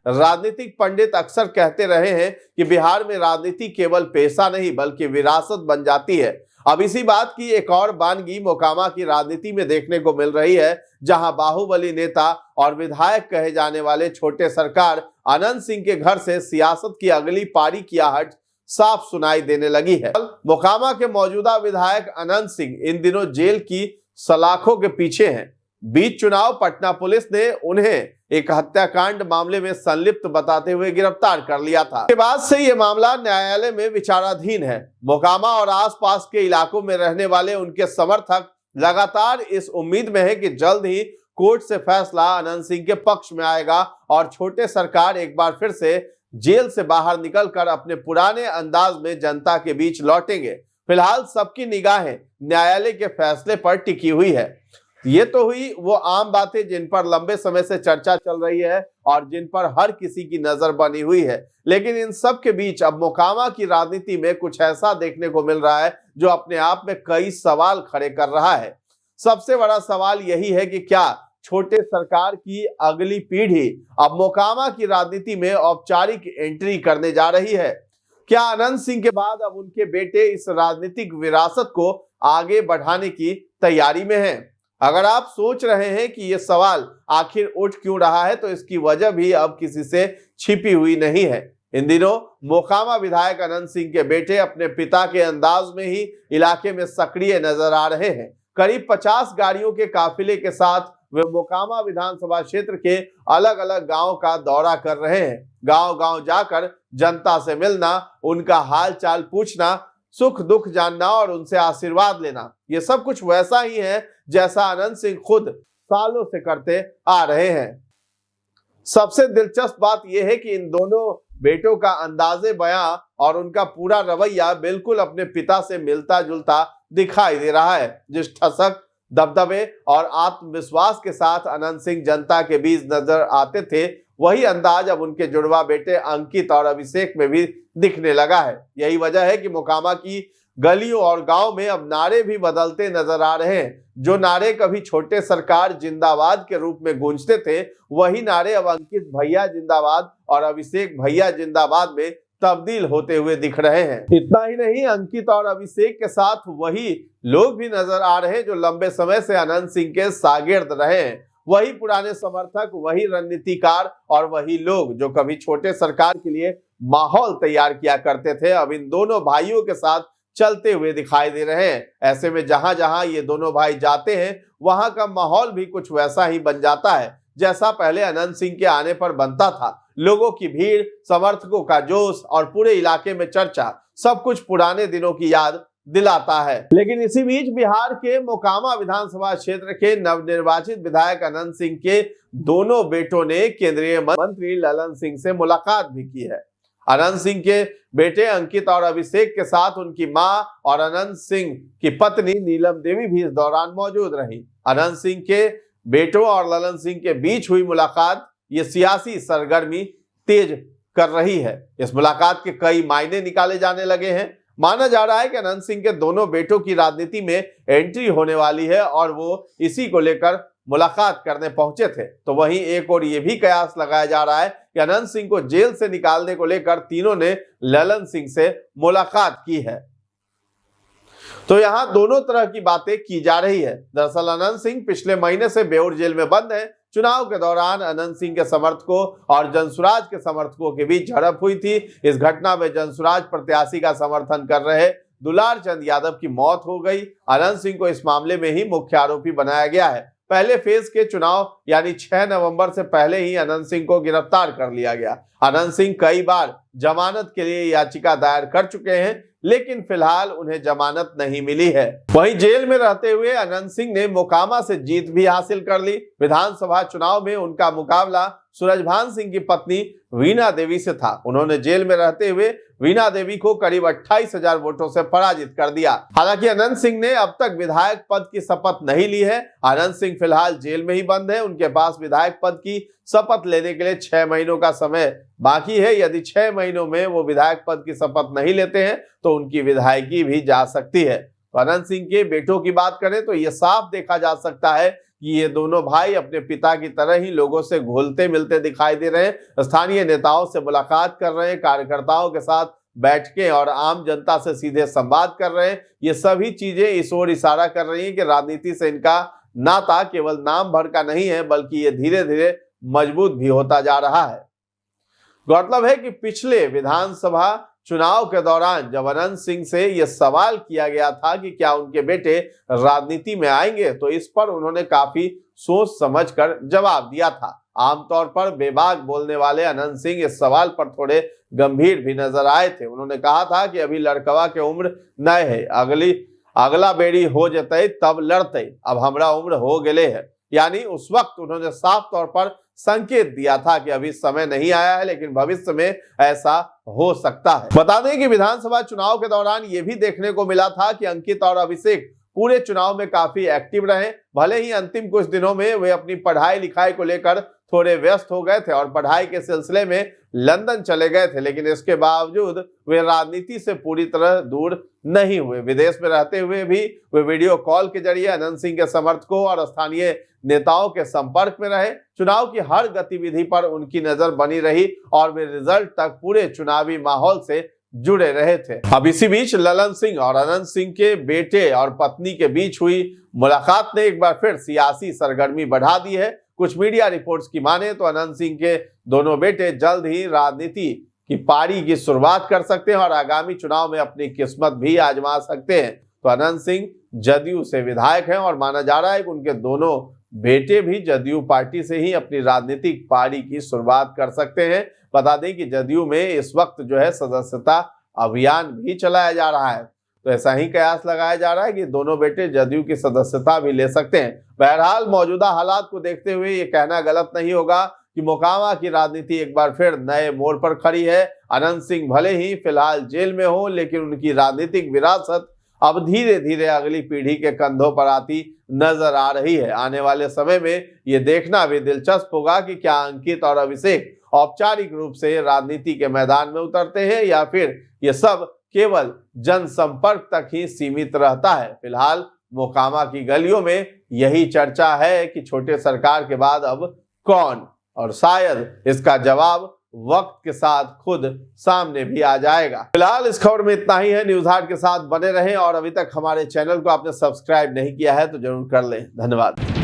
राजनीतिक पंडित अक्सर कहते रहे हैं कि बिहार में राजनीति केवल पेशा नहीं बल्कि विरासत बन जाती है। अब इसी बात की एक और बानगी मोकामा की राजनीति में देखने को मिल रही है, जहां बाहुबली नेता और विधायक कहे जाने वाले छोटे सरकार अनंत सिंह के घर से सियासत की अगली पारी की आहट साफ सुनाई देने लगी है। मोकामा के मौजूदा विधायक अनंत सिंह इन दिनों जेल की सलाखों के पीछे हैं। बीच चुनाव पटना पुलिस ने उन्हें एक हत्याकांड मामले में संलिप्त बताते हुए गिरफ्तार कर लिया था। इसके बाद से यह मामला न्यायालय में विचाराधीन है। मोकामा और आसपास के इलाकों में रहने वाले उनके समर्थक लगातार इस उम्मीद में है कि जल्द ही कोर्ट से फैसला अनंत सिंह के पक्ष में आएगा और छोटे सरकार एक बार फिर से जेल से बाहर निकलकर अपने पुराने अंदाज में जनता के बीच लौटेंगे। फिलहाल सबकी निगाहें न्यायालय के फैसले पर टिकी हुई है। ये तो हुई वो आम बातें जिन पर लंबे समय से चर्चा चल रही है और जिन पर हर किसी की नजर बनी हुई है, लेकिन इन सब के बीच अब मोकामा की राजनीति में कुछ ऐसा देखने को मिल रहा है जो अपने आप में कई सवाल खड़े कर रहा है। सबसे बड़ा सवाल यही है कि क्या छोटे सरकार की अगली पीढ़ी अब मोकामा की राजनीति में औपचारिक एंट्री करने जा रही है? क्या अनंत सिंह के बाद अब उनके बेटे इस राजनीतिक विरासत को आगे बढ़ाने की तैयारी में हैं? अगर आप सोच रहे हैं कि यह सवाल आखिर उठ क्यों रहा है, तो इसकी वजह भी अब किसी से छिपी हुई नहीं है। इन दिनों मोकामा विधायक अनंत सिंह के बेटे अपने पिता के अंदाज में ही इलाके में सक्रिय नजर आ रहे हैं। करीब 50 गाड़ियों के काफिले के साथ वे मोकामा विधानसभा क्षेत्र के अलग अलग गांव का दौरा कर रहे हैं। गांव गांव जाकर जनता से मिलना, उनका हाल चाल पूछना, सुख दुख जानना और उनसे आशीर्वाद लेना, ये सब कुछ वैसा ही है जैसा अनंत सिंह खुद सालों से करते आ रहे हैं। सबसे दिलचस्प बात यह है कि इन दोनों बेटों का अंदाजे बयां और उनका पूरा रवैया बिल्कुल अपने पिता से मिलता जुलता दिखाई दे रहा है। जिस ठसक, दबदबे और आत्मविश्वास के साथ अनंत सिंह जनता के बीच नजर आते थे, वही अंदाज अब उनके जुड़वा बेटे अंकित और अभिषेक में भी दिखने लगा है। यही वजह है कि मोकामा की गलियों और गांव में अब नारे भी बदलते नजर आ रहे हैं। जो नारे कभी छोटे सरकार जिंदाबाद के रूप में गूंजते थे, वही नारे अब अंकित भैया जिंदाबाद और अभिषेक भैया जिंदाबाद में तब्दील होते हुए दिख रहे हैं। इतना ही नहीं, अंकित और अभिषेक के साथ वही लोग भी नजर आ रहे हैं जो लंबे समय से अनंत सिंह के शागिर्द रहे हैं। वही पुराने समर्थक, वही रणनीतिकार और वही लोग जो कभी छोटे सरकार के लिए माहौल तैयार किया करते थे, अब इन दोनों भाइयों के साथ चलते हुए दिखाई दे रहे हैं। ऐसे में जहां जहां ये दोनों भाई जाते हैं, वहां का माहौल भी कुछ वैसा ही बन जाता है जैसा पहले अनंत सिंह के आने पर बनता था। लोगों की भीड़, समर्थकों का जोश और पूरे इलाके में चर्चा, सब कुछ पुराने दिनों की याद दिलाता है। लेकिन इसी बीच बिहार के मोकामा विधानसभा क्षेत्र के नवनिर्वाचित विधायक अनंत सिंह के दोनों बेटों ने केंद्रीय मंत्री ललन सिंह से मुलाकात भी की है। अनंत सिंह के बेटे अंकित और अभिषेक के साथ उनकी मां और अनंत सिंह की पत्नी नीलम देवी भी इस दौरान मौजूद रही। अनंत सिंह के बेटों और ललन सिंह के बीच हुई मुलाकात ये सियासी सरगर्मी तेज कर रही है। इस मुलाकात के कई मायने निकाले जाने लगे हैं। माना जा रहा है कि अनंत सिंह के दोनों बेटों की राजनीति में एंट्री होने वाली है और वो इसी को लेकर मुलाकात करने पहुंचे थे। तो वहीं एक और ये भी कयास लगाया जा रहा है कि अनंत सिंह को जेल से निकालने को लेकर तीनों ने ललन सिंह से मुलाकात की है। तो यहां दोनों तरह की बातें की जा रही है। दरअसल अनंत सिंह पिछले महीने से बेउर जेल में बंद है। चुनाव के दौरान अनंत सिंह के समर्थकों और जनसुराज के समर्थकों के बीच झड़प हुई थी। इस घटना में जनसुराज प्रत्याशी का समर्थन कर रहे दुलार चंद यादव की मौत हो गई। अनंत सिंह को इस मामले में ही मुख्य आरोपी बनाया गया है। पहले फेज के चुनाव यानी 6 नवंबर से पहले ही अनंत सिंह को गिरफ्तार कर लिया गया। अनंत सिंह कई बार जमानत के लिए याचिका दायर कर चुके हैं, लेकिन फिलहाल उन्हें जमानत नहीं मिली है। वहीं जेल में रहते हुए अनंत सिंह ने मोकामा से जीत भी हासिल कर ली। विधानसभा चुनाव में उनका मुकाबला सूरजभान सिंह की पत्नी वीणा देवी से था। उन्होंने जेल में रहते हुए वीणा देवी को करीब 28,000 वोटों से पराजित कर दिया। हालांकि अनंत सिंह ने अब तक विधायक पद की शपथ नहीं ली है। अनंत सिंह फिलहाल जेल में ही बंद है। उनके पास विधायक पद की शपथ लेने के लिए 6 महीनों का समय बाकी है। यदि 6 महीनों में वो विधायक पद की शपथ नहीं लेते हैं तो उनकी विधायकी भी जा सकती है। तो तो अनंत सिंह के बेटों की बात करें तो यह साफ देखा जा सकता है कि ये दोनों भाई अपने पिता की तरह ही लोगों से घुलते मिलते दिखाई दे रहे हैं। स्थानीय नेताओं से मुलाकात कर रहे हैं, कार्यकर्ताओं के साथ बैठके और आम जनता से सीधे संवाद कर रहे हैं। ये सभी चीजें इस ओर इशारा कर रही हैं कि राजनीति से इनका नाता केवल नाम भर का नहीं है, बल्कि ये धीरे धीरे मजबूत भी होता जा रहा है। गौरतलब है कि पिछले विधानसभा चुनाव के दौरान जब अनंत सिंह से यह सवाल किया गया था कि क्या उनके बेटे राजनीति में आएंगे, तो इस पर उन्होंने काफी सोच समझकर जवाब दिया था। आमतौर पर बेबाक बोलने वाले अनंत सिंह इस सवाल पर थोड़े गंभीर भी नजर आए थे। उन्होंने कहा था कि अभी लड़कवा के उम्र नए है, अगला बेड़ी हो जते तब लड़ते, अब हमरा उम्र हो गए है। यानी उस वक्त उन्होंने साफ तौर पर संकेत दिया था कि अभी समय नहीं आया है, लेकिन भविष्य में ऐसा हो सकता है। बता दें कि विधानसभा चुनाव के दौरान यह भी देखने को मिला था कि अंकित और अभिषेक पूरे चुनाव में काफी एक्टिव रहे। भले ही अंतिम कुछ दिनों में वे अपनी पढ़ाई लिखाई को लेकर थोड़े व्यस्त हो गए थे और पढ़ाई के सिलसिले में लंदन चले गए थे, लेकिन इसके बावजूद वे राजनीति से पूरी तरह दूर नहीं हुए। विदेश में रहते हुए भी वे वीडियो कॉल के जरिए अनंत सिंह के समर्थकों और स्थानीय नेताओं के संपर्क में रहे। चुनाव की हर गतिविधि पर उनकी नजर बनी रही और वे रिजल्ट तक पूरे चुनावी माहौल से जुड़े रहे थे। अब इसी बीच ललन सिंह और अनंत सिंह के बेटे और पत्नी के बीच हुई मुलाकात ने एक बार फिर सियासी सरगर्मी बढ़ा दी है। कुछ मीडिया रिपोर्ट्स की माने तो अनंत सिंह के दोनों बेटे जल्द ही राजनीति की पारी की शुरुआत कर सकते हैं और आगामी चुनाव में अपनी किस्मत भी आजमा सकते हैं। तो अनंत सिंह जदयू से विधायक हैं और माना जा रहा है कि उनके दोनों बेटे भी जदयू पार्टी से ही अपनी राजनीतिक पारी की शुरुआत कर सकते हैं। बता दें कि जदयू में इस वक्त जो है सदस्यता अभियान भी चलाया जा रहा है, तो ऐसा ही कयास लगाया जा रहा है कि दोनों बेटे जदयू की सदस्यता भी ले सकते हैं। बहरहाल मौजूदा हालात को देखते हुए ये कहना गलत नहीं होगा कि मोकामा की राजनीति एक बार फिर नए मोड़ पर खड़ी है। अनंत सिंह भले ही फिलहाल जेल में हो, लेकिन उनकी राजनीतिक विरासत अब धीरे धीरे अगली पीढ़ी के कंधों पर आती नजर आ रही है। आने वाले समय में ये देखना भी दिलचस्प होगा कि क्या अंकित और अभिषेक औपचारिक रूप से राजनीति के मैदान में उतरते हैं या फिर ये सब केवल जनसंपर्क तक ही सीमित रहता है। फिलहाल मोकामा की गलियों में यही चर्चा है कि छोटे सरकार के बाद अब कौन, और शायद इसका जवाब वक्त के साथ खुद सामने भी आ जाएगा। फिलहाल इस खबर में इतना ही है। न्यूज़ हाट के साथ बने रहें और अभी तक हमारे चैनल को आपने सब्सक्राइब नहीं किया है तो जरूर कर लें। धन्यवाद।